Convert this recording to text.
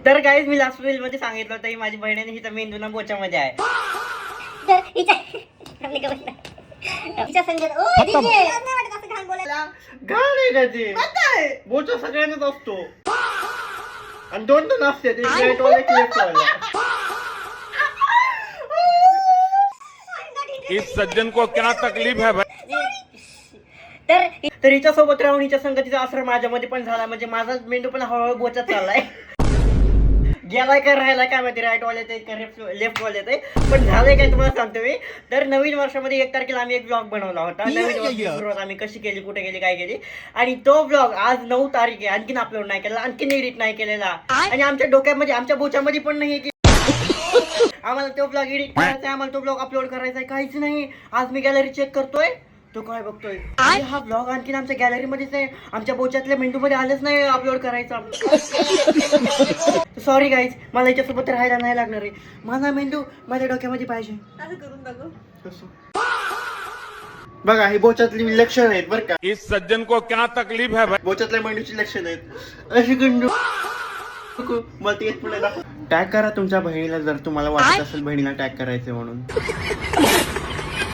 तर गाईज मी last reel मध्ये सांगितलं होतं की माझी बहिणीने हिचा मेंदूना बोच्यामध्ये आहे. तर हिच्या संगत ओ डीजे नाही वाटत असं घाण बोलायला. घाण आहे का ते? बोचा सगळ्यांनाच असतो आणि दोन असते ते right वाला की left वाला. इस सज्जन को क्या तकलीफ है भाई? तर हिच्या सोबत राहून हिच्या संगतीचा असर माझ्यामध्ये पण झाला. म्हणजे माझा मेंदू पण हळूहळू बोचत चाललाय. गेलाय का राहिलाय काय माहिती, राईट वाले ते लेफ्ट वाले ते, पण झालंय काय तुम्हाला सांगतो मी. तर नवीन वर्षामध्ये 1 तारखेला आम्ही एक ब्लॉग बनवला होता. नवीन वर्षाची सुरुवात आम्ही कशी केली, कुठे गेली, काय केली, आणि तो ब्लॉग आज 9 तारीख आहे. आणखीन अपलोड नाही केला, आणखीन एडिट नाही केलेला, आणि आमच्या डोक्यामध्ये आमच्या बोचामध्ये पण नाही की आम्हाला तो ब्लॉग एडिट करायचा आहे, आम्हाला तो ब्लॉग अपलोड करायचा आहे, काहीच नाही. आज मी गॅलरी चेक करतोय, तो काय बघतोय, हा ब्लॉग आणखीन आमच्या गॅलरी मध्येच आहे, आमच्या बोचातल्या मेंदू मध्ये आलेच नाही अपलोड करायचा. सॉरी गाईज, मला याच्यासोबत राहायला नाही लागणार आहे. माझा मेंदू माझ्या डोक्यामध्ये पाहिजे. असं करून बघू. बघा हे बोचातली लक्षण आहेत बरं का. इस सज्जन को क्या तकलीफ है भाई? बोचातल्या मेंदूची लक्षण आहेत. अशी गंडू मला ते पुढे टॅग करा तुमच्या बहिणीला जर तुम्हाला वाटत असेल बहिणीला टॅग करायचं म्हणून.